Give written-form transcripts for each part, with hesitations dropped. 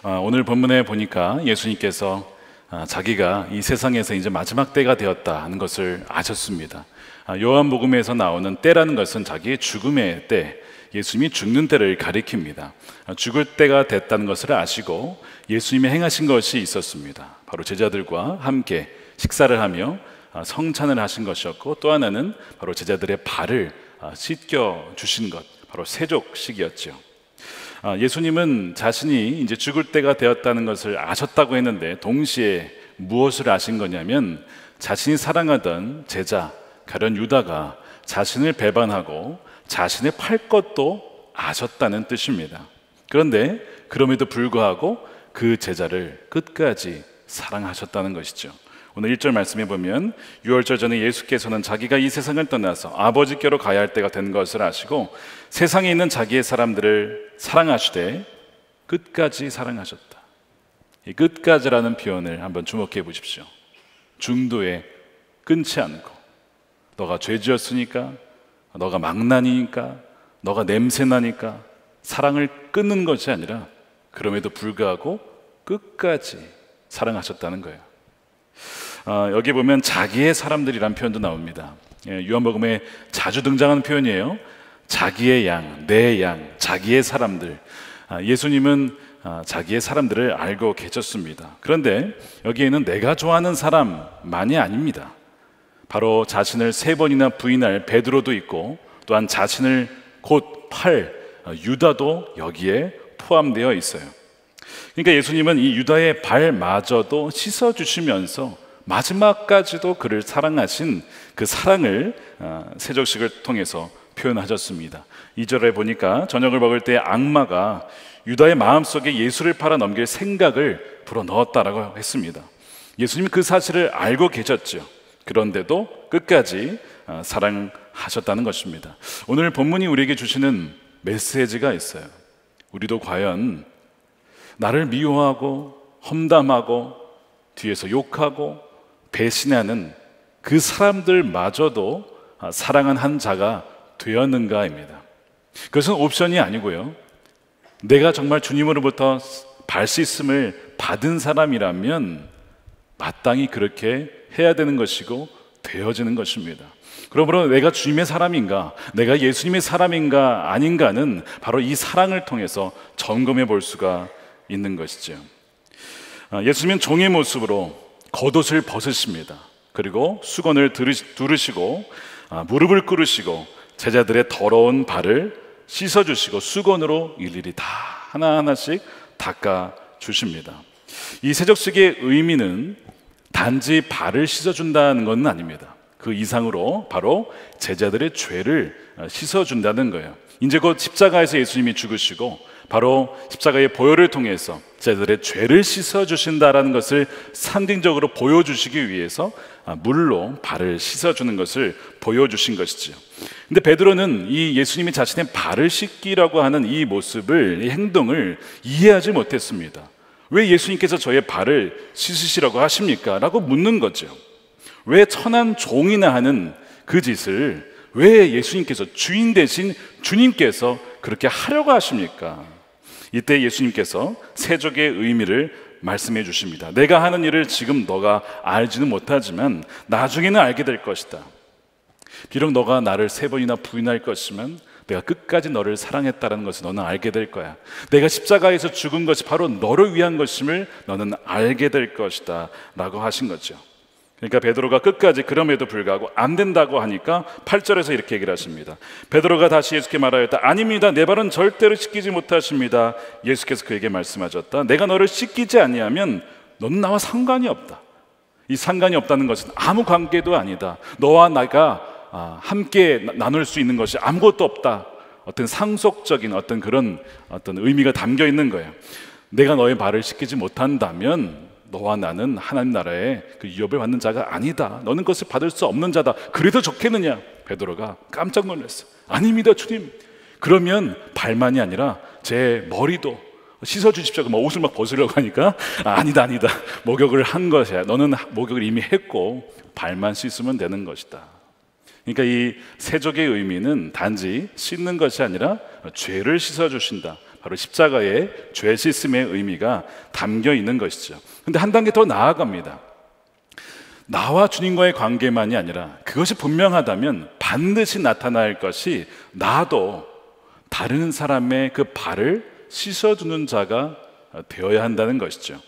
오늘 본문에 보니까 예수님께서 자기가 이 세상에서 이제 마지막 때가 되었다 하는 것을 아셨습니다. 요한복음에서 나오는 때라는 것은 자기의 죽음의 때, 예수님이 죽는 때를 가리킵니다. 죽을 때가 됐다는 것을 아시고 예수님이 행하신 것이 있었습니다. 바로 제자들과 함께 식사를 하며 성찬을 하신 것이었고, 또 하나는 바로 제자들의 발을 씻겨 주신 것, 바로 세족식이었죠. 예수님은 자신이 이제 죽을 때가 되었다는 것을 아셨다고 했는데, 동시에 무엇을 아신 거냐면 자신이 사랑하던 제자 가룟 유다가 자신을 배반하고 자신을 팔 것도 아셨다는 뜻입니다. 그런데 그럼에도 불구하고 그 제자를 끝까지 사랑하셨다는 것이죠. 오늘 1절 말씀해 보면, 유월절 전에 예수께서는 자기가 이 세상을 떠나서 아버지께로 가야 할 때가 된 것을 아시고 세상에 있는 자기의 사람들을 사랑하시되 끝까지 사랑하셨다. 이 끝까지라는 표현을 한번 주목해 보십시오. 중도에 끊지 않고, 너가 죄 지었으니까, 너가 망나니니까, 너가 냄새나니까 사랑을 끊는 것이 아니라 그럼에도 불구하고 끝까지 사랑하셨다는 거예요. 여기 보면 자기의 사람들이란 표현도 나옵니다. 요한복음에 자주 등장하는 표현이에요. 자기의 양, 내 양, 자기의 사람들. 예수님은 자기의 사람들을 알고 계셨습니다. 그런데 여기에는 내가 좋아하는 사람만이 아닙니다. 바로 자신을 3번이나 부인할 베드로도 있고, 또한 자신을 곧 팔 유다도 여기에 포함되어 있어요. 그러니까 예수님은 이 유다의 발마저도 씻어주시면서 마지막까지도 그를 사랑하신 그 사랑을 세족식을 통해서 표현하셨습니다. 2절에 보니까 저녁을 먹을 때 악마가 유다의 마음속에 예수를 팔아 넘길 생각을 불어넣었다라고 했습니다. 예수님이 그 사실을 알고 계셨죠. 그런데도 끝까지 사랑하셨다는 것입니다. 오늘 본문이 우리에게 주시는 메시지가 있어요. 우리도 과연 나를 미워하고 험담하고 뒤에서 욕하고 배신하는 그 사람들마저도 사랑한 한 자가 되었는가입니다. 그것은 옵션이 아니고요, 내가 정말 주님으로부터 발 씻음을 받은 사람이라면 마땅히 그렇게 해야 되는 것이고 되어지는 것입니다. 그러므로 내가 주님의 사람인가, 내가 예수님의 사람인가 아닌가는 바로 이 사랑을 통해서 점검해 볼 수가 있는 것이죠. 예수님은 종의 모습으로 겉옷을 벗으십니다. 그리고 수건을 두르시고 무릎을 꿇으시고 제자들의 더러운 발을 씻어주시고 수건으로 일일이 다 하나하나씩 닦아주십니다. 이 세족식의 의미는 단지 발을 씻어준다는 것은 아닙니다. 그 이상으로 바로 제자들의 죄를 씻어준다는 거예요. 이제 곧 십자가에서 예수님이 죽으시고 바로 십자가의 보혈을 통해서 제자들의 죄를 씻어주신다라는 것을 상징적으로 보여주시기 위해서 물로 발을 씻어주는 것을 보여주신 것이죠. 근데 베드로는 이 예수님이 자신의 발을 씻기라고 하는 이 모습을, 이 행동을 이해하지 못했습니다. 왜 예수님께서 저의 발을 씻으시라고 하십니까? 라고 묻는 거죠. 왜 천한 종이나 하는 그 짓을 왜 예수님께서, 주인 대신 주님께서 그렇게 하려고 하십니까? 이때 예수님께서 세족의 의미를 말씀해 주십니다. 내가 하는 일을 지금 너가 알지는 못하지만 나중에는 알게 될 것이다. 비록 너가 나를 3번이나 부인할 것이면 내가 끝까지 너를 사랑했다는 것을 너는 알게 될 거야. 내가 십자가에서 죽은 것이 바로 너를 위한 것임을 너는 알게 될 것이다 라고 하신 거죠. 그러니까 베드로가 끝까지 그럼에도 불구하고 안 된다고 하니까 8절에서 이렇게 얘기를 하십니다. 베드로가 다시 예수께 말하였다. 아닙니다. 내 발은 절대로 씻기지 못하십니다. 예수께서 그에게 말씀하셨다. 내가 너를 씻기지 아니하면 너는 나와 상관이 없다. 이 상관이 없다는 것은 아무 관계도 아니다. 너와 나가 함께 나눌 수 있는 것이 아무것도 없다. 어떤 상속적인 어떤 그런 어떤 의미가 담겨 있는 거예요. 내가 너의 발을 씻기지 못한다면 너와 나는 하나님 나라의 그 유업을 받는 자가 아니다. 너는 그것을 받을 수 없는 자다. 그래도 좋겠느냐? 베드로가 깜짝 놀랐어. 아닙니다, 주님. 그러면 발만이 아니라 제 머리도 씻어주십시오. 옷을 막 벗으려고 하니까 아니다. 목욕을 한 것이야. 너는 목욕을 이미 했고 발만 씻으면 되는 것이다. 그러니까 이 세족의 의미는 단지 씻는 것이 아니라 죄를 씻어주신다. 바로 십자가의 죄 씻음의 의미가 담겨 있는 것이죠. 근데 한 단계 더 나아갑니다. 나와 주님과의 관계만이 아니라 그것이 분명하다면 반드시 나타날 것이 나도 다른 사람의 그 발을 씻어주는 자가 되어야 한다는 것이죠.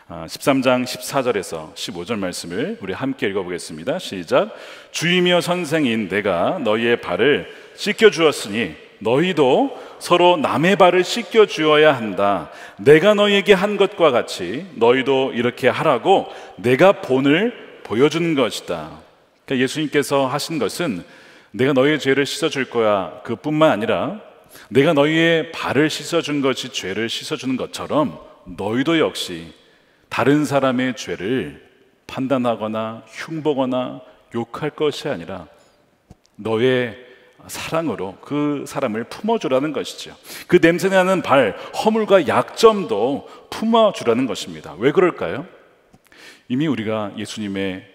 13장 14절에서 15절 말씀을 우리 함께 읽어보겠습니다. 시작. 주이며 선생인 내가 너희의 발을 씻겨주었으니 너희도 서로 남의 발을 씻겨주어야 한다. 내가 너희에게 한 것과 같이 너희도 이렇게 하라고 내가 본을 보여준 것이다. 그러니까 예수님께서 하신 것은 내가 너희의 죄를 씻어줄 거야 그뿐만 아니라 내가 너희의 발을 씻어준 것이 죄를 씻어주는 것처럼 너희도 역시 다른 사람의 죄를 판단하거나 흉보거나 욕할 것이 아니라 너의 사랑으로 그 사람을 품어주라는 것이죠. 그 냄새나는 발, 허물과 약점도 품어주라는 것입니다. 왜 그럴까요? 이미 우리가 예수님의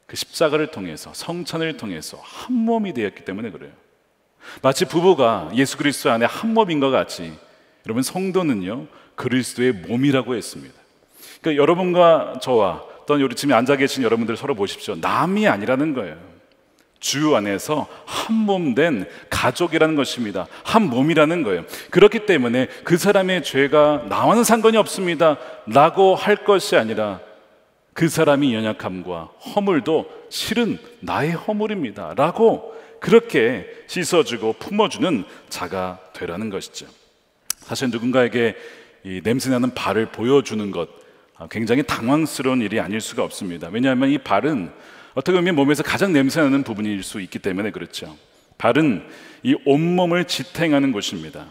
그 십자가를 통해서 성찬을 통해서 한 몸이 되었기 때문에 그래요. 마치 부부가 예수 그리스도 안에 한 몸인 것 같이 여러분 성도는요 그리스도의 몸이라고 했습니다. 그러니까 여러분과 저와 또는 우리 지금 앉아 계신 여러분들 서로 보십시오. 남이 아니라는 거예요. 주 안에서 한 몸 된 가족이라는 것입니다. 한 몸이라는 거예요. 그렇기 때문에 그 사람의 죄가 나와는 상관이 없습니다 라고 할 것이 아니라 그 사람이 연약함과 허물도 실은 나의 허물입니다 라고 그렇게 씻어주고 품어주는 자가 되라는 것이죠. 사실 누군가에게 이 냄새나는 발을 보여주는 것 굉장히 당황스러운 일이 아닐 수가 없습니다. 왜냐하면 이 발은 어떻게 보면 몸에서 가장 냄새나는 부분일 수 있기 때문에 그렇죠. 발은 이 온몸을 지탱하는 곳입니다.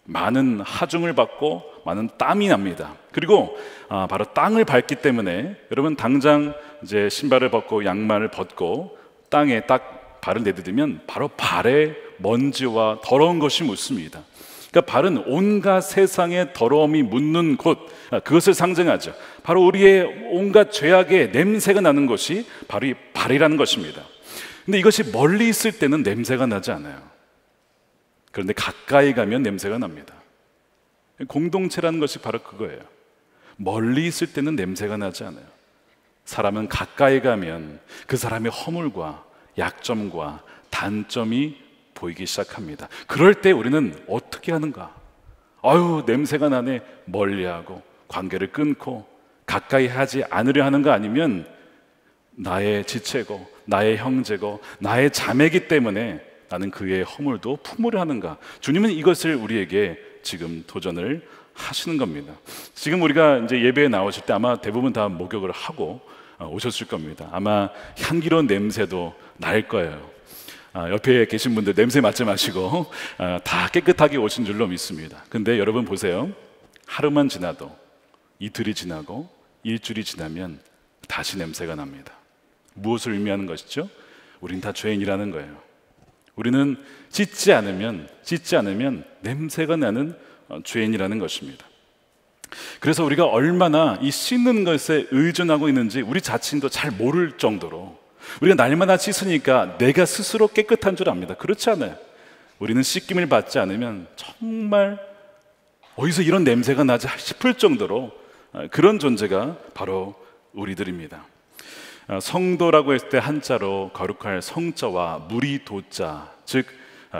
많은 하중을 받고 많은 땀이 납니다. 그리고 바로 땅을 밟기 때문에 여러분 당장 이제 신발을 벗고 양말을 벗고 땅에 딱 발을 내디디면 바로 발에 먼지와 더러운 것이 묻습니다. 그러니까 발은 온갖 세상의 더러움이 묻는 곳, 그것을 상징하죠. 바로 우리의 온갖 죄악의 냄새가 나는 것이 바로 이 발이라는 것입니다. 근데 이것이 멀리 있을 때는 냄새가 나지 않아요. 그런데 가까이 가면 냄새가 납니다. 공동체라는 것이 바로 그거예요. 멀리 있을 때는 냄새가 나지 않아요. 사람은 가까이 가면 그 사람의 허물과 약점과 단점이 보이기 시작합니다. 그럴 때 우리는 어떻게 하는가? 아유, 냄새가 나네. 멀리하고 관계를 끊고 가까이 하지 않으려 하는가? 아니면 나의 지체고 나의 형제고 나의 자매이기 때문에 나는 그의 허물도 품으려 하는가? 주님은 이것을 우리에게 지금 도전을 하시는 겁니다. 지금 우리가 이제 예배에 나오실 때 아마 대부분 다 목욕을 하고 오셨을 겁니다. 아마 향기로운 냄새도 날 거예요. 옆에 계신 분들 냄새 맡지 마시고 다 깨끗하게 오신 줄로 믿습니다. 근데 여러분 보세요. 하루만 지나도 이틀이 지나고 일주일이 지나면 다시 냄새가 납니다. 무엇을 의미하는 것이죠? 우린 다 죄인이라는 거예요. 우리는 씻지 않으면 냄새가 나는 죄인이라는 것입니다. 그래서 우리가 얼마나 이 씻는 것에 의존하고 있는지 우리 자신도 잘 모를 정도로 우리가 날마다 씻으니까 내가 스스로 깨끗한 줄 압니다. 그렇지 않아요. 우리는 씻김을 받지 않으면 정말 어디서 이런 냄새가 나지 싶을 정도로 그런 존재가 바로 우리들입니다. 성도라고 했을 때 한자로 거룩할 성자와 무리도자, 즉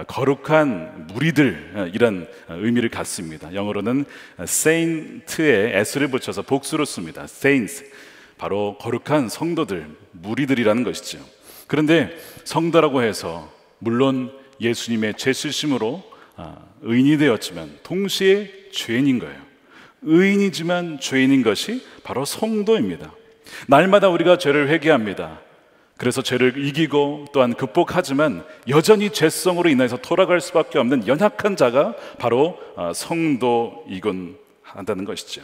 거룩한 무리들 이란 의미를 갖습니다. 영어로는 saint에 s를 붙여서 복수로 씁니다. saints, 바로 거룩한 성도들, 무리들이라는 것이죠. 그런데 성도라고 해서 물론 예수님의 죄 씻음으로 의인이 되었지만 동시에 죄인인 거예요. 의인이지만 죄인인 것이 바로 성도입니다. 날마다 우리가 죄를 회개합니다. 그래서 죄를 이기고 또한 극복하지만 여전히 죄성으로 인해서 돌아갈 수밖에 없는 연약한 자가 바로 성도이곤 한다는 것이죠.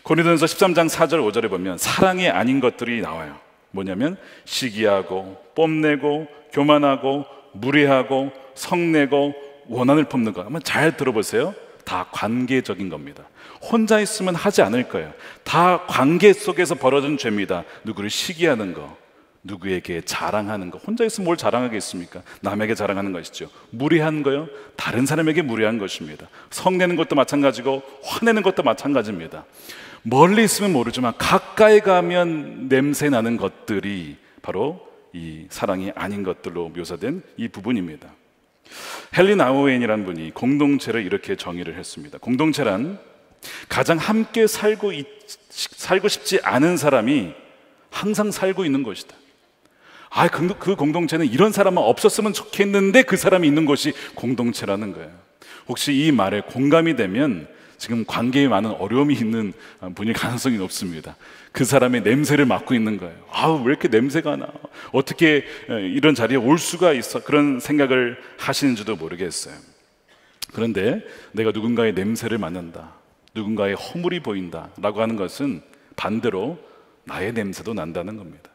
고린도전서 13장 4절 5절에 보면 사랑이 아닌 것들이 나와요. 뭐냐면 시기하고 뽐내고 교만하고 무례하고 성내고 원한을 품는 것. 한번 잘 들어보세요. 다 관계적인 겁니다. 혼자 있으면 하지 않을 거예요. 다 관계 속에서 벌어진 죄입니다. 누구를 시기하는 거, 누구에게 자랑하는 것. 혼자 있으면 뭘 자랑하겠습니까? 남에게 자랑하는 것이죠. 무례한 거요, 다른 사람에게 무례한 것입니다. 성내는 것도 마찬가지고 화내는 것도 마찬가지입니다. 멀리 있으면 모르지만 가까이 가면 냄새 나는 것들이 바로 이 사랑이 아닌 것들로 묘사된 이 부분입니다. 헨리 나우엔이라는 분이 공동체를 이렇게 정의를 했습니다. 공동체란 가장 함께 살고 싶지 않은 사람이 항상 살고 있는 것이다. 그 공동체는 이런 사람만 없었으면 좋겠는데 그 사람이 있는 곳이 공동체라는 거예요. 혹시 이 말에 공감이 되면 지금 관계에 많은 어려움이 있는 분일 가능성이 높습니다. 그 사람의 냄새를 맡고 있는 거예요. 왜 이렇게 냄새가 나? 어떻게 이런 자리에 올 수가 있어? 그런 생각을 하시는지도 모르겠어요. 그런데 내가 누군가의 냄새를 맡는다, 누군가의 허물이 보인다 라고 하는 것은 반대로 나의 냄새도 난다는 겁니다.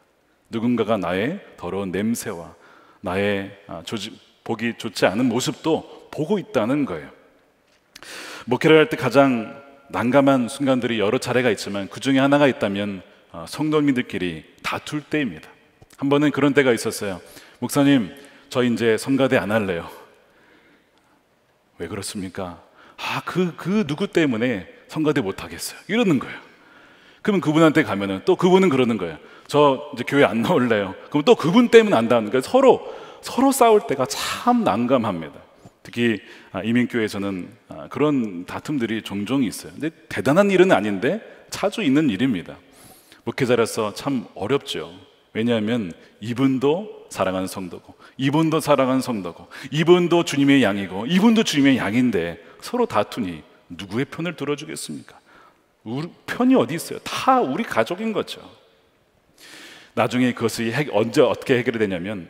누군가가 나의 더러운 냄새와 나의 보기 좋지 않은 모습도 보고 있다는 거예요. 목회를 할 때 가장 난감한 순간들이 여러 차례가 있지만 그 중에 하나가 있다면 성도님들끼리 다툴 때입니다. 한 번은 그런 때가 있었어요. 목사님, 저 이제 성가대 안 할래요. 왜 그렇습니까? 그 누구 때문에 성가대 못 하겠어요. 이러는 거예요. 그러면 그분한테 가면은 또 그분은 그러는 거예요. 저 이제 교회 안 나올래요. 그럼 또 그분 때문에 안 나오는 거예요. 서로 싸울 때가 참 난감합니다. 특히 이민교회에서는 그런 다툼들이 종종 있어요. 근데 대단한 일은 아닌데 자주 있는 일입니다. 목회자로서 참 어렵죠. 왜냐하면 이분도 사랑하는 성도고, 이분도 사랑하는 성도고, 이분도 주님의 양이고, 이분도 주님의 양인데 서로 다투니 누구의 편을 들어주겠습니까? 우리 편이 어디 있어요? 다 우리 가족인 거죠. 나중에 그것이 언제 어떻게 해결이 되냐면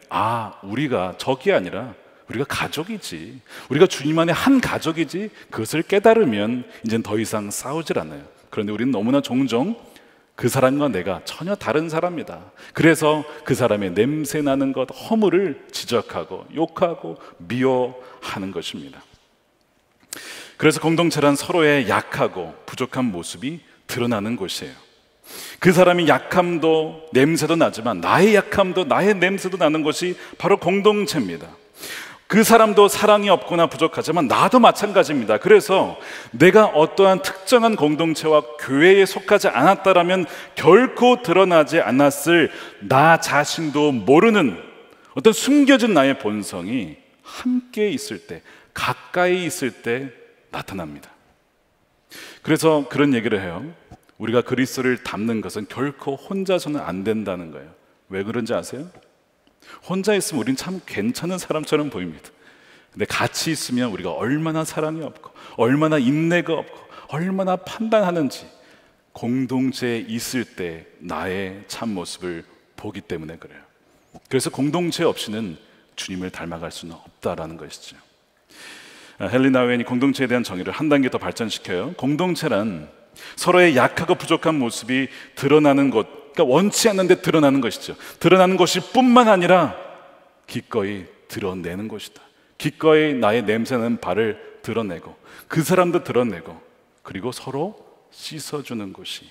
우리가 적이 아니라 우리가 가족이지, 우리가 주님 안에 한 가족이지, 그것을 깨달으면 이제는 더 이상 싸우질 않아요. 그런데 우리는 너무나 종종 그 사람과 내가 전혀 다른 사람이다, 그래서 그 사람의 냄새 나는 것, 허물을 지적하고 욕하고 미워하는 것입니다. 그래서 공동체란 서로의 약하고 부족한 모습이 드러나는 곳이에요. 그 사람이 약함도 냄새도 나지만 나의 약함도 나의 냄새도 나는 것이 바로 공동체입니다. 그 사람도 사랑이 없거나 부족하지만 나도 마찬가지입니다. 그래서 내가 어떠한 특정한 공동체와 교회에 속하지 않았다라면 결코 드러나지 않았을 나 자신도 모르는 어떤 숨겨진 나의 본성이 함께 있을 때, 가까이 있을 때 나타납니다. 그래서 그런 얘기를 해요. 우리가 그리스도를 닮는 것은 결코 혼자서는 안 된다는 거예요. 왜 그런지 아세요? 혼자 있으면 우린 참 괜찮은 사람처럼 보입니다. 근데 같이 있으면 우리가 얼마나 사랑이 없고, 얼마나 인내가 없고, 얼마나 판단하는지 공동체에 있을 때 나의 참모습을 보기 때문에 그래요. 그래서 공동체 없이는 주님을 닮아갈 수는 없다라는 것이죠. 헨리 나우엔이 공동체에 대한 정의를 한 단계 더 발전시켜요. 공동체란 서로의 약하고 부족한 모습이 드러나는 것, 그러니까 원치 않는데 드러나는 것이죠. 드러나는 것이 뿐만 아니라 기꺼이 드러내는 것이다. 기꺼이 나의 냄새나는 발을 드러내고, 그 사람도 드러내고, 그리고 서로 씻어주는 것이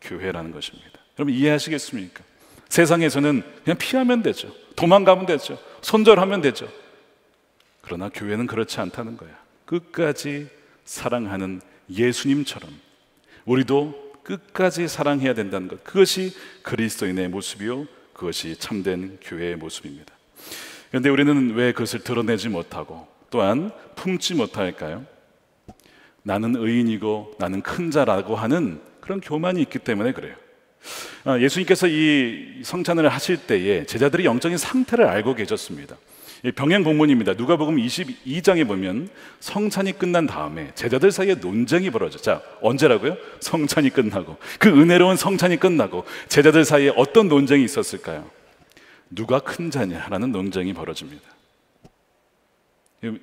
교회라는 것입니다. 여러분 이해하시겠습니까? 세상에서는 그냥 피하면 되죠. 도망가면 되죠. 손절하면 되죠. 그러나 교회는 그렇지 않다는 거야. 끝까지 사랑하는 예수님처럼 우리도 끝까지 사랑해야 된다는 것, 그것이 그리스도인의 모습이요, 그것이 참된 교회의 모습입니다. 그런데 우리는 왜 그것을 드러내지 못하고 또한 품지 못할까요? 나는 의인이고 나는 큰 자라고 하는 그런 교만이 있기 때문에 그래요. 예수님께서 이 성찬을 하실 때에 제자들이 영적인 상태를 알고 계셨습니다. 병행 본문입니다. 누가복음 22장에 보면 성찬이 끝난 다음에 제자들 사이에 논쟁이 벌어져. 자, 언제라고요? 성찬이 끝나고, 그 은혜로운 성찬이 끝나고 제자들 사이에 어떤 논쟁이 있었을까요? 누가 큰 자냐라는 논쟁이 벌어집니다.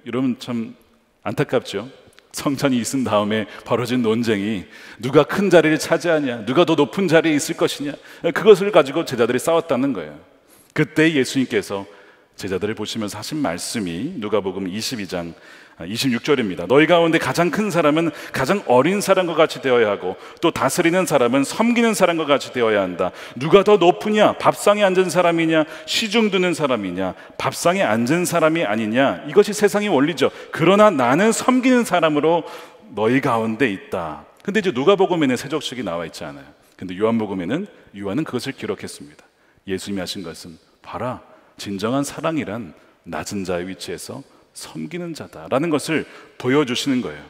여러분 참 안타깝죠? 성찬이 있은 다음에 벌어진 논쟁이 누가 큰 자리를 차지하냐, 누가 더 높은 자리에 있을 것이냐, 그것을 가지고 제자들이 싸웠다는 거예요. 그때 예수님께서 제자들을 보시면서 하신 말씀이 누가복음 22장 26절입니다. 너희 가운데 가장 큰 사람은 가장 어린 사람과 같이 되어야 하고 또 다스리는 사람은 섬기는 사람과 같이 되어야 한다. 누가 더 높으냐? 밥상에 앉은 사람이냐? 시중 드는 사람이냐? 밥상에 앉은 사람이 아니냐? 이것이 세상의 원리죠. 그러나 나는 섬기는 사람으로 너희 가운데 있다. 근데 이제 누가복음에는 세족식이 나와 있지 않아요. 근데 요한복음에는 요한은 그것을 기록했습니다. 예수님이 하신 것은 봐라, 진정한 사랑이란 낮은 자의 위치에서 섬기는 자다라는 것을 보여주시는 거예요.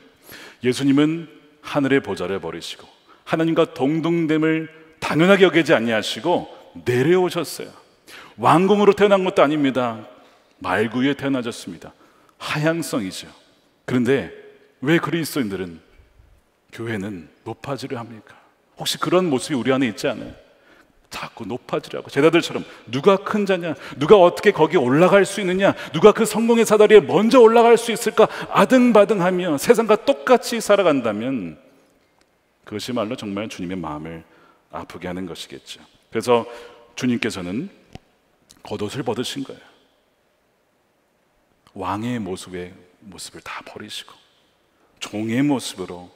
예수님은 하늘의 보좌를 버리시고 하나님과 동등됨을 당연하게 여기지 아니하시고 내려오셨어요. 왕궁으로 태어난 것도 아닙니다. 말구유에 태어나셨습니다. 하향성이죠. 그런데 왜 그리스도인들은, 교회는 높아지려 합니까? 혹시 그런 모습이 우리 안에 있지 않아요? 자꾸 높아지려고, 제자들처럼 누가 큰 자냐, 누가 어떻게 거기 올라갈 수 있느냐, 누가 그 성공의 사다리에 먼저 올라갈 수 있을까 아등바등하며 세상과 똑같이 살아간다면 그것이말로 정말 주님의 마음을 아프게 하는 것이겠죠. 그래서 주님께서는 겉옷을 벗으신 거예요. 왕의 모습을 다 버리시고 종의 모습으로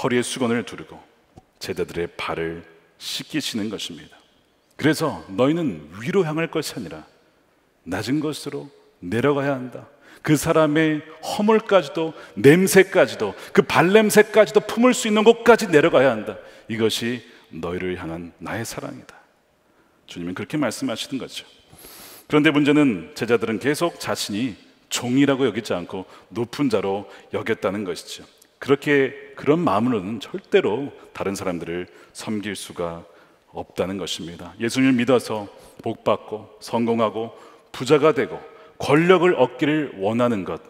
허리에 수건을 두르고 제자들의 발을 씻기시는 것입니다. 그래서 너희는 위로 향할 것이 아니라 낮은 곳으로 내려가야 한다. 그 사람의 허물까지도, 냄새까지도, 그 발냄새까지도 품을 수 있는 곳까지 내려가야 한다. 이것이 너희를 향한 나의 사랑이다. 주님은 그렇게 말씀하시는 거죠. 그런데 문제는 제자들은 계속 자신이 종이라고 여기지 않고 높은 자로 여겼다는 것이죠. 그런 마음으로는 절대로 다른 사람들을 섬길 수가 없다는 것입니다. 예수님을 믿어서 복받고 성공하고 부자가 되고 권력을 얻기를 원하는 것,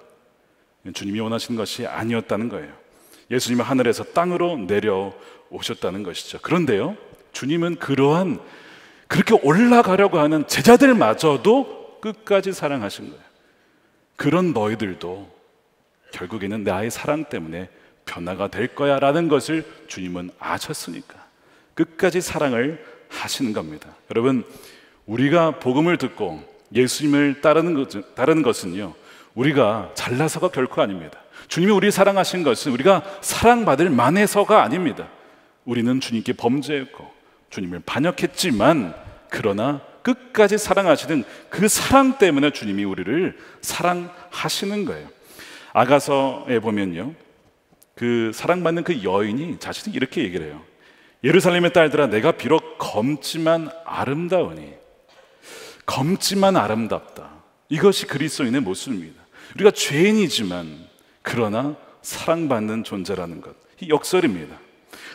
주님이 원하시는 것이 아니었다는 거예요. 예수님은 하늘에서 땅으로 내려오셨다는 것이죠. 그런데요, 주님은 그렇게 올라가려고 하는 제자들마저도 끝까지 사랑하신 거예요. 그런 너희들도 결국에는 나의 사랑 때문에 변화가 될 거야 라는 것을 주님은 아셨으니까 끝까지 사랑을 하시는 겁니다. 여러분, 우리가 복음을 듣고 예수님을 따르는 것은요, 우리가 잘나서가 결코 아닙니다. 주님이 우리를 사랑하신 것은 우리가 사랑받을 만해서가 아닙니다. 우리는 주님께 범죄했고 주님을 반역했지만, 그러나 끝까지 사랑하시는 그 사랑 때문에 주님이 우리를 사랑하시는 거예요. 아가서에 보면요, 그 사랑받는 그 여인이 자신이 이렇게 얘기를 해요. 예루살렘의 딸들아, 내가 비록 검지만 아름다우니, 검지만 아름답다. 이것이 그리스도인의 모습입니다. 우리가 죄인이지만 그러나 사랑받는 존재라는 것, 이 역설입니다.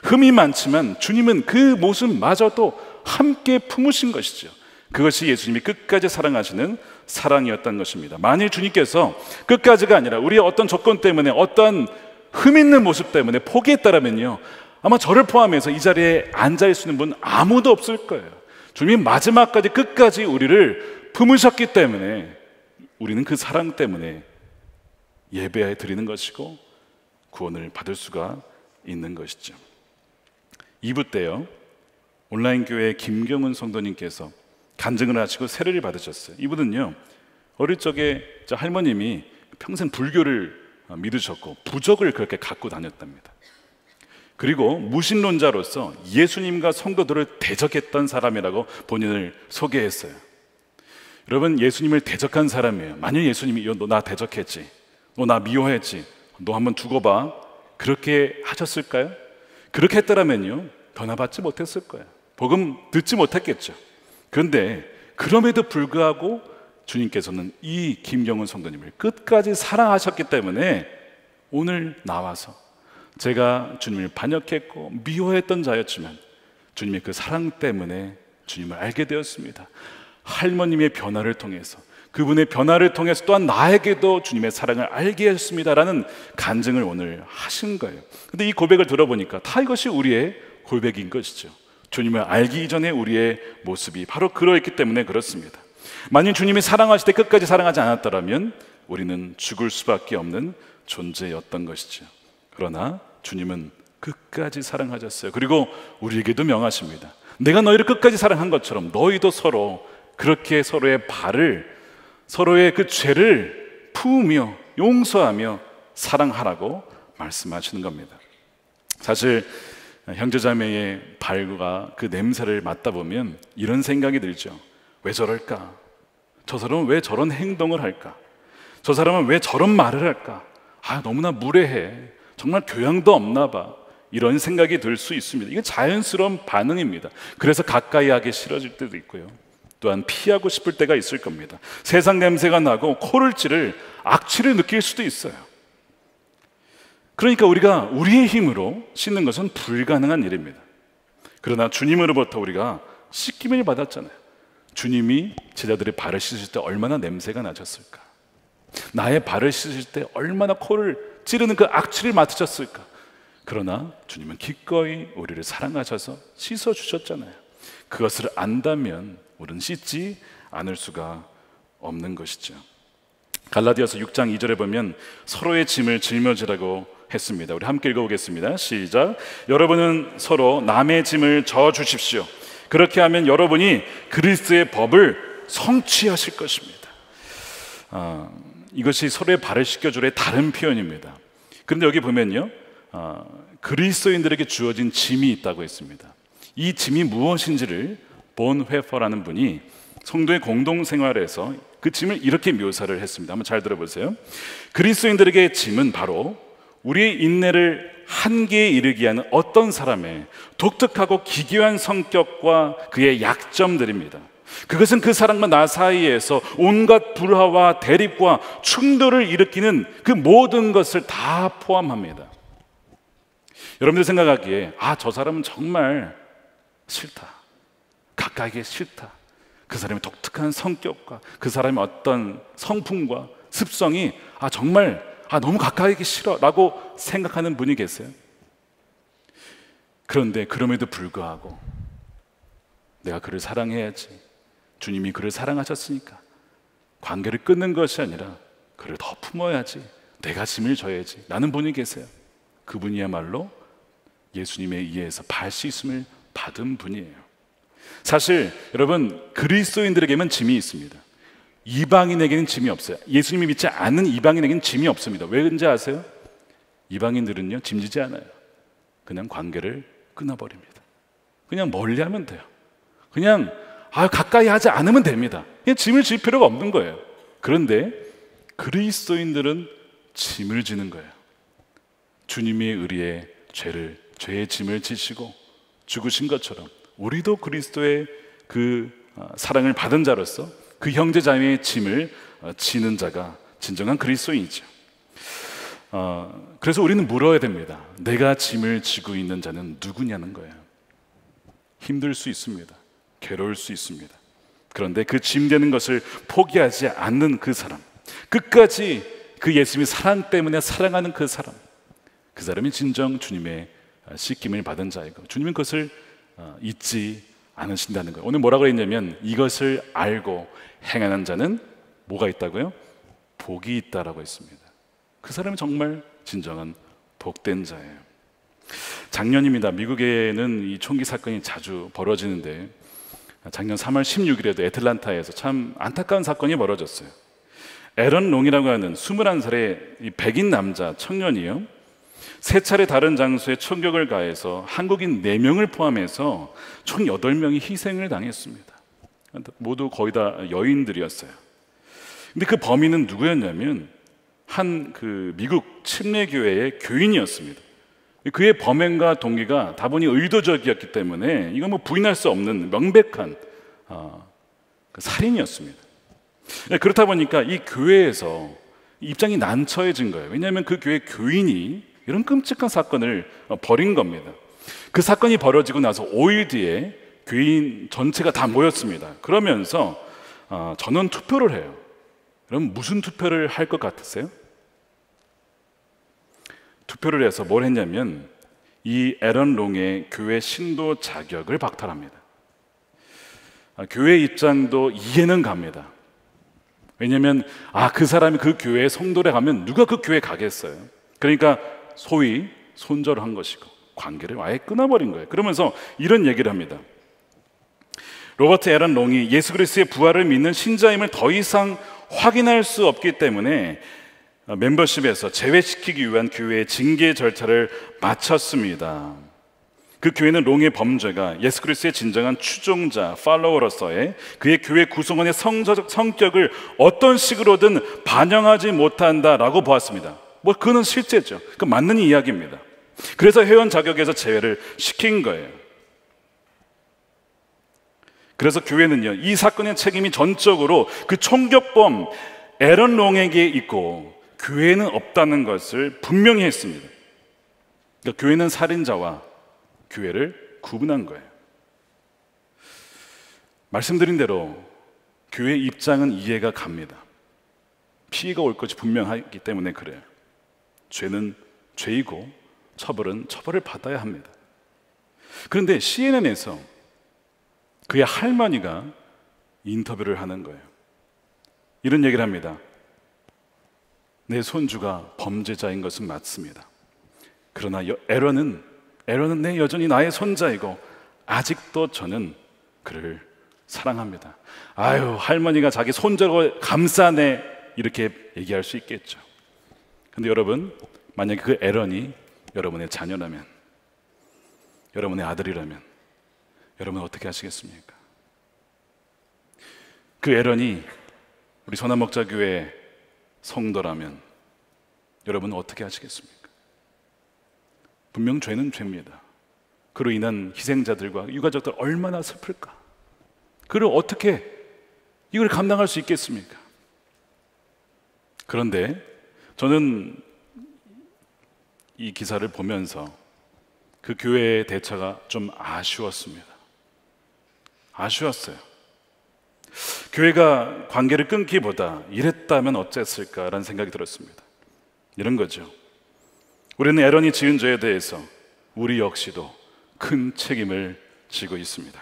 흠이 많지만 주님은 그 모습마저도 함께 품으신 것이죠. 그것이 예수님이 끝까지 사랑하시는 사랑이었던 것입니다. 만일 주님께서 끝까지가 아니라 우리의 어떤 조건 때문에, 어떤 흠 있는 모습 때문에 포기했다라면요, 아마 저를 포함해서 이 자리에 앉아 있는 분 아무도 없을 거예요. 주님이 마지막까지 끝까지 우리를 품으셨기 때문에 우리는 그 사랑 때문에 예배 드리는 것이고 구원을 받을 수가 있는 것이죠. 2부 때요, 온라인 교회 김경은 성도님께서 간증을 하시고 세례를 받으셨어요. 이분은요, 어릴 적에 할머님이 평생 불교를 믿으셨고 부적을 그렇게 갖고 다녔답니다. 그리고 무신론자로서 예수님과 성도들을 대적했던 사람이라고 본인을 소개했어요. 여러분, 예수님을 대적한 사람이에요. 만약 예수님이 너 나 대적했지, 너 나 미워했지, 너 한번 두고 봐, 그렇게 하셨을까요? 그렇게 했더라면요, 변화받지 못했을 거예요. 복음 듣지 못했겠죠. 그런데 그럼에도 불구하고 주님께서는 이 김경은 성도님을 끝까지 사랑하셨기 때문에 오늘 나와서 제가 주님을 반역했고 미워했던 자였지만 주님의 그 사랑 때문에 주님을 알게 되었습니다. 할머님의 변화를 통해서, 그분의 변화를 통해서 또한 나에게도 주님의 사랑을 알게 했습니다라는 간증을 오늘 하신 거예요. 근데 이 고백을 들어보니까 다 이것이 우리의 고백인 것이죠. 주님을 알기 이전에 우리의 모습이 바로 그러했기 때문에 그렇습니다. 만약 주님이 사랑하실 때 끝까지 사랑하지 않았더라면 우리는 죽을 수밖에 없는 존재였던 것이죠. 그러나 주님은 끝까지 사랑하셨어요. 그리고 우리에게도 명하십니다. 내가 너희를 끝까지 사랑한 것처럼 너희도 서로 그렇게 서로의 발을 서로의 그 죄를 품으며 용서하며 사랑하라고 말씀하시는 겁니다. 사실 형제자매의 발과 그 냄새를 맡다 보면 이런 생각이 들죠. 왜 저럴까? 저 사람은 왜 저런 행동을 할까? 저 사람은 왜 저런 말을 할까? 너무나 무례해. 정말 교양도 없나 봐. 이런 생각이 들 수 있습니다. 이게 자연스러운 반응입니다. 그래서 가까이 하기 싫어질 때도 있고요. 또한 피하고 싶을 때가 있을 겁니다. 세상 냄새가 나고 코를 찌를 악취를 느낄 수도 있어요. 그러니까 우리가 우리의 힘으로 씻는 것은 불가능한 일입니다. 그러나 주님으로부터 우리가 씻김을 받았잖아요. 주님이 제자들의 발을 씻으실 때 얼마나 냄새가 나셨을까? 나의 발을 씻으실 때 얼마나 코를 찌르는 그 악취를 맡으셨을까? 그러나 주님은 기꺼이 우리를 사랑하셔서 씻어주셨잖아요. 그것을 안다면 우리는 씻지 않을 수가 없는 것이죠. 갈라디아서 6장 2절에 보면 서로의 짐을 짊어지라고 했습니다. 우리 함께 읽어보겠습니다. 시작. 여러분은 서로 남의 짐을 져 주십시오. 그렇게 하면 여러분이 그리스도의 법을 성취하실 것입니다. 이것이 서로의 발을 씻겨주려의 다른 표현입니다. 그런데 여기 보면요, 그리스도인들에게 주어진 짐이 있다고 했습니다. 이 짐이 무엇인지를 본 회퍼라는 분이 성도의 공동생활에서 그 짐을 이렇게 묘사를 했습니다. 한번 잘 들어보세요. 그리스도인들에게 짐은 바로 우리의 인내를 한계에 이르게 하는 어떤 사람의 독특하고 기괴한 성격과 그의 약점들입니다. 그것은 그 사람과 나 사이에서 온갖 불화와 대립과 충돌을 일으키는 그 모든 것을 다 포함합니다. 여러분들 생각하기에 저 사람은 정말 싫다, 가까이 하기 싫다, 그 사람의 독특한 성격과 그 사람의 어떤 성품과 습성이 정말 너무 가까이 하기 싫어 라고 생각하는 분이 계세요. 그런데 그럼에도 불구하고 내가 그를 사랑해야지, 주님이 그를 사랑하셨으니까 관계를 끊는 것이 아니라 그를 더 품어야지, 내가 짐을 져야지 라는 분이 계세요. 그분이야말로 예수님에 의해서 발 씻음을 받은 분이에요. 사실 여러분, 그리스도인들에게만 짐이 있습니다. 이방인에게는 짐이 없어요. 예수님이 믿지 않는 이방인에게는 짐이 없습니다. 왜 그런지 아세요? 이방인들은요, 짐지지 않아요. 그냥 관계를 끊어버립니다. 그냥 멀리하면 돼요. 그냥 가까이 하지 않으면 됩니다. 그냥 짐을 질 필요가 없는 거예요. 그런데 그리스도인들은 짐을 지는 거예요. 주님의 의리에 죄의 짐을 지시고 죽으신 것처럼 우리도 그리스도의 그 사랑을 받은 자로서 그 형제자매의 짐을 지는 자가 진정한 그리스도인이죠. 그래서 우리는 물어야 됩니다. 내가 짐을 지고 있는 자는 누구냐는 거예요. 힘들 수 있습니다. 괴로울 수 있습니다. 그런데 그 짐되는 것을 포기하지 않는 그 사람, 끝까지 그 예수님의 사랑 때문에 사랑하는 그 사람이 진정 주님의 씻김을 받은 자이고 주님은 그것을 잊지 않으신다는 거예요. 오늘 뭐라고 했냐면 이것을 알고 행하는 자는 뭐가 있다고요? 복이 있다라고 했습니다. 그 사람이 정말 진정한 복된 자예요. 작년입니다. 미국에는 이 총기 사건이 자주 벌어지는데 작년 3월 16일에도 애틀란타에서 참 안타까운 사건이 벌어졌어요. 에런 롱이라고 하는 21살의 백인 남자 청년이요, 3차례 다른 장소에 총격을 가해서 한국인 4명을 포함해서 총 8명이 희생을 당했습니다. 모두 거의 다 여인들이었어요. 근데 그 범인은 누구였냐면 한 그 미국 침례교회의 교인이었습니다. 그의 범행과 동기가 다분히 의도적이었기 때문에 이건 뭐 부인할 수 없는 명백한 그 살인이었습니다. 그렇다 보니까 이 교회에서 입장이 난처해진 거예요. 왜냐하면 그 교회 교인이 이런 끔찍한 사건을 벌인 겁니다. 그 사건이 벌어지고 나서 5일 뒤에 교인 전체가 다 모였습니다. 그러면서 전원 투표를 해요. 그럼 무슨 투표를 할 것 같으세요? 투표를 해서 뭘 했냐면 이 에런 롱의 교회 신도 자격을 박탈합니다. 교회 입장도 이해는 갑니다. 왜냐하면 그 사람이 그 교회에 성도래 가면 누가 그 교회에 가겠어요. 그러니까 소위 손절을 한 것이고 관계를 아예 끊어버린 거예요. 그러면서 이런 얘기를 합니다. 로버트 에런 롱이 예수 그리스도의 부활을 믿는 신자임을 더 이상 확인할 수 없기 때문에 멤버십에서 제외시키기 위한 교회의 징계 절차를 마쳤습니다. 그 교회는 롱의 범죄가 예수 그리스도의 진정한 추종자, 팔로워로서의 그의 교회 구성원의 성격을 어떤 식으로든 반영하지 못한다라고 보았습니다. 그는 실제죠. 그 맞는 이야기입니다. 그래서 회원 자격에서 제외를 시킨 거예요. 그래서 교회는요, 이 사건의 책임이 전적으로 그 총격범 에런 롱에게 있고 교회는 없다는 것을 분명히 했습니다. 그러니까 교회는 살인자와 교회를 구분한 거예요. 말씀드린 대로 교회의 입장은 이해가 갑니다. 피해가 올 것이 분명하기 때문에 그래요. 죄는 죄이고 처벌은 처벌을 받아야 합니다. 그런데 CNN에서 그의 할머니가 인터뷰를 하는 거예요. 이런 얘기를 합니다. 내 손주가 범죄자인 것은 맞습니다. 그러나 에런은 여전히 나의 손자이고 아직도 저는 그를 사랑합니다. 아유, 할머니가 자기 손자로 감싸네, 이렇게 얘기할 수 있겠죠. 근데 여러분, 만약에 그 에런이 여러분의 자녀라면, 여러분의 아들이라면 여러분 어떻게 하시겠습니까? 그 에런이 우리 선한목자교회 성도라면 여러분은 어떻게 하시겠습니까? 분명 죄는 죄입니다. 그로 인한 희생자들과 유가족들 얼마나 슬플까? 그를 어떻게 이걸 감당할 수 있겠습니까? 그런데 저는 이 기사를 보면서 그 교회의 대처가 좀 아쉬웠습니다. 아쉬웠어요. 교회가 관계를 끊기보다 이랬다면 어땠을까라는 생각이 들었습니다. 이런 거죠. 우리는 에런이 지은 죄에 대해서 우리 역시도 큰 책임을 지고 있습니다.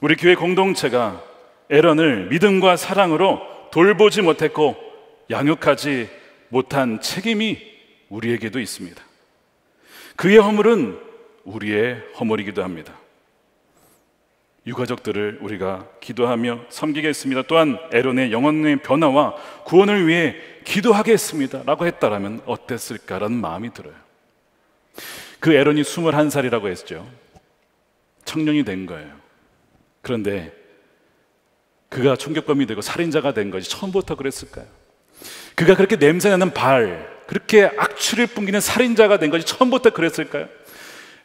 우리 교회 공동체가 에런을 믿음과 사랑으로 돌보지 못했고 양육하지 못한 책임이 우리에게도 있습니다. 그의 허물은 우리의 허물이기도 합니다. 유가족들을 우리가 기도하며 섬기겠습니다. 또한 에론의 영혼의 변화와 구원을 위해 기도하겠습니다 라고 했다라면 어땠을까라는 마음이 들어요. 그 에론이 21살이라고 했죠. 청년이 된 거예요. 그런데 그가 총격범이 되고 살인자가 된 것이 처음부터 그랬을까요? 그가 그렇게 냄새나는 그렇게 악취를 뿜기는 살인자가 된 것이 처음부터 그랬을까요?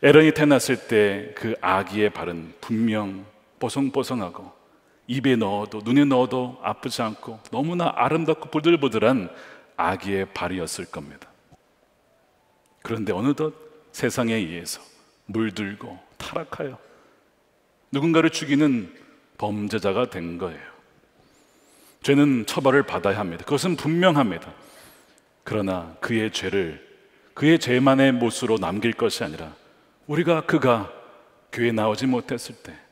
에런이 태어났을 때 그 아기의 발은 분명 뽀송뽀송하고 입에 넣어도 눈에 넣어도 아프지 않고 너무나 아름답고 부들부들한 아기의 발이었을 겁니다. 그런데 어느덧 세상에 의해서 물들고 타락하여 누군가를 죽이는 범죄자가 된 거예요. 죄는 처벌을 받아야 합니다. 그것은 분명합니다. 그러나 그의 죄를 그의 죄만의 못으로 남길 것이 아니라 그가 교회에 나오지 못했을 때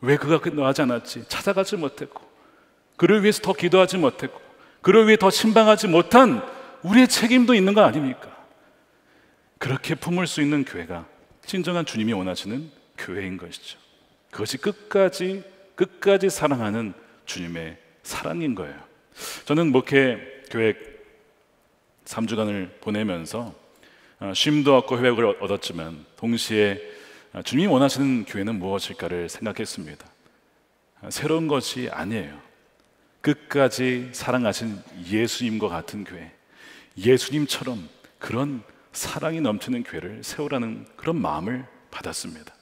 왜 그가 나오지 않았지? 찾아가지 못했고 그를 위해서 더 기도하지 못했고 그를 위해 더 신방하지 못한 우리의 책임도 있는 거 아닙니까? 그렇게 품을 수 있는 교회가 진정한 주님이 원하시는 교회인 것이죠. 그것이 끝까지 사랑하는 주님의 사랑인 거예요. 저는 목회 계획 3주간을 보내면서 쉼도 얻고 회복을 얻었지만 동시에 주님이 원하시는 교회는 무엇일까를 생각했습니다. 새로운 것이 아니에요. 끝까지 사랑하신 예수님과 같은 교회, 예수님처럼 그런 사랑이 넘치는 교회를 세우라는 그런 마음을 받았습니다.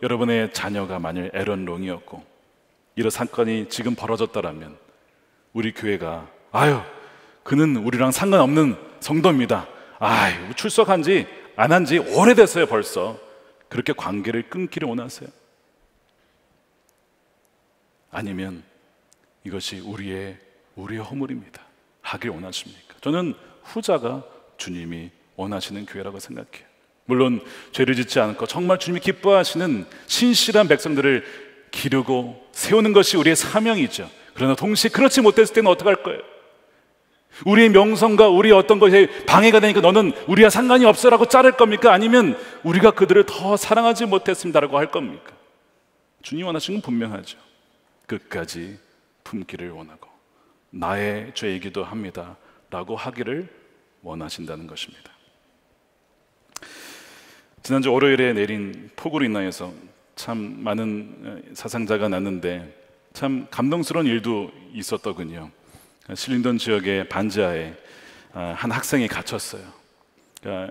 여러분의 자녀가 만일 에런 롱이었고 이런 사건이 지금 벌어졌다라면 우리 교회가 그는 우리랑 상관없는 성도입니다. 출석한 지 안 한 지 오래됐어요. 벌써 그렇게 관계를 끊기를 원하세요? 아니면 이것이 우리의 허물입니다 하길 원하십니까? 저는 후자가 주님이 원하시는 교회라고 생각해요. 물론 죄를 짓지 않고 정말 주님이 기뻐하시는 신실한 백성들을 기르고 세우는 것이 우리의 사명이죠. 그러나 동시에 그렇지 못했을 때는 어떡할 거예요? 우리의 명성과 우리의 어떤 것에 방해가 되니까 너는 우리와 상관이 없어라고 자를 겁니까? 아니면 우리가 그들을 더 사랑하지 못했습니다라고 할 겁니까? 주님 원하시는 건 분명하죠. 끝까지 품기를 원하고 나의 죄이기도 합니다 라고 하기를 원하신다는 것입니다. 지난주 월요일에 내린 폭우로 인하여서 참 많은 사상자가 났는데 참 감동스러운 일도 있었더군요. 실링턴 지역의 반지하에 한 학생이 갇혔어요.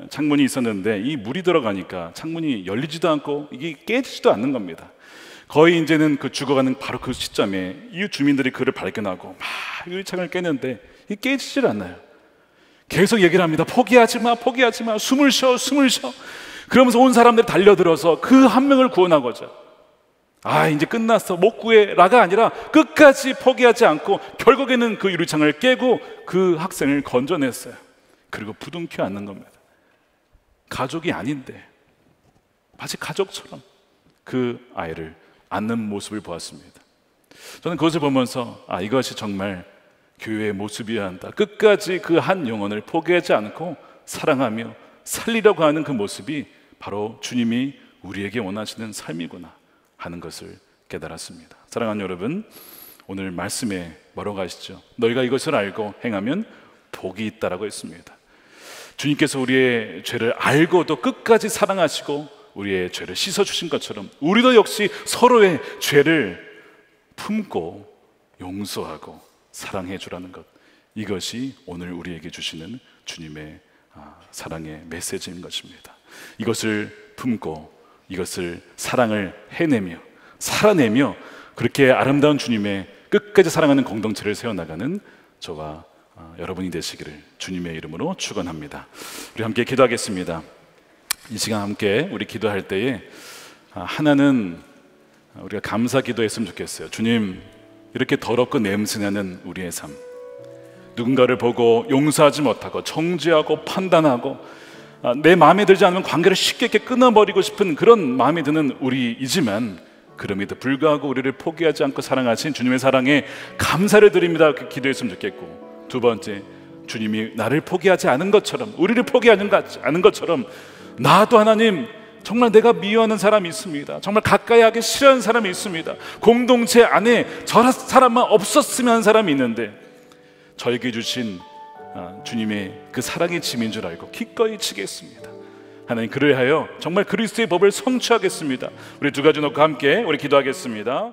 창문이 있었는데 이 물이 들어가니까 창문이 열리지도 않고 이게 깨지지도 않는 겁니다. 거의 이제는 그 죽어가는 바로 그 시점에 이웃 주민들이 그를 발견하고 막 유리창을 깨는데 이게 깨지질 않아요. 계속 얘기를 합니다. 포기하지 마, 포기하지 마, 숨을 쉬어, 숨을 쉬어. 그러면서 온 사람들이 달려들어서 그 한 명을 구원하고자, 이제 끝났어, 못 구해라가 아니라 끝까지 포기하지 않고 결국에는 그 유리창을 깨고 그 학생을 건져냈어요. 그리고 부둥켜 안는 겁니다. 가족이 아닌데 마치 가족처럼 그 아이를 안는 모습을 보았습니다. 저는 그것을 보면서 이것이 정말 교회의 모습이어야 한다. 끝까지 그 한 영혼을 포기하지 않고 사랑하며 살리려고 하는 그 모습이 바로 주님이 우리에게 원하시는 삶이구나 하는 것을 깨달았습니다. 사랑하는 여러분, 오늘 말씀에 뭐라고 하시죠? 너희가 이것을 알고 행하면 복이 있다라고 했습니다. 주님께서 우리의 죄를 알고도 끝까지 사랑하시고 우리의 죄를 씻어주신 것처럼 우리도 역시 서로의 죄를 품고 용서하고 사랑해 주라는 것, 이것이 오늘 우리에게 주시는 주님의 사랑의 메시지인 것입니다. 이것을 품고 이것을 사랑을 해내며 살아내며 그렇게 아름다운 주님의 끝까지 사랑하는 공동체를 세워나가는 저와 여러분이 되시기를 주님의 이름으로 축원합니다. 우리 함께 기도하겠습니다. 이 시간 함께 우리 기도할 때에 하나는 우리가 감사 기도했으면 좋겠어요. 주님, 이렇게 더럽고 냄새나는 우리의 삶, 누군가를 보고 용서하지 못하고 정죄하고 판단하고 내 마음에 들지 않으면 관계를 쉽게 이렇게 끊어버리고 싶은 그런 마음이 드는 우리이지만, 그럼에도 불구하고 우리를 포기하지 않고 사랑하신 주님의 사랑에 감사를 드립니다. 그 기도했으면 좋겠고, 두 번째, 주님이 나를 포기하지 않은 것처럼, 우리를 포기하지 않은 것처럼 나도 하나님 정말 내가 미워하는 사람이 있습니다. 정말 가까이 하기 싫어하는 사람이 있습니다. 공동체 안에 저 사람만 없었으면 하는 사람이 있는데 저에게 주신 주님의 그 사랑의 짐인 줄 알고 기꺼이 지겠습니다. 하나님, 그를 하여 정말 그리스도의 법을 성취하겠습니다. 우리 두 가지 놓고 함께 우리 기도하겠습니다.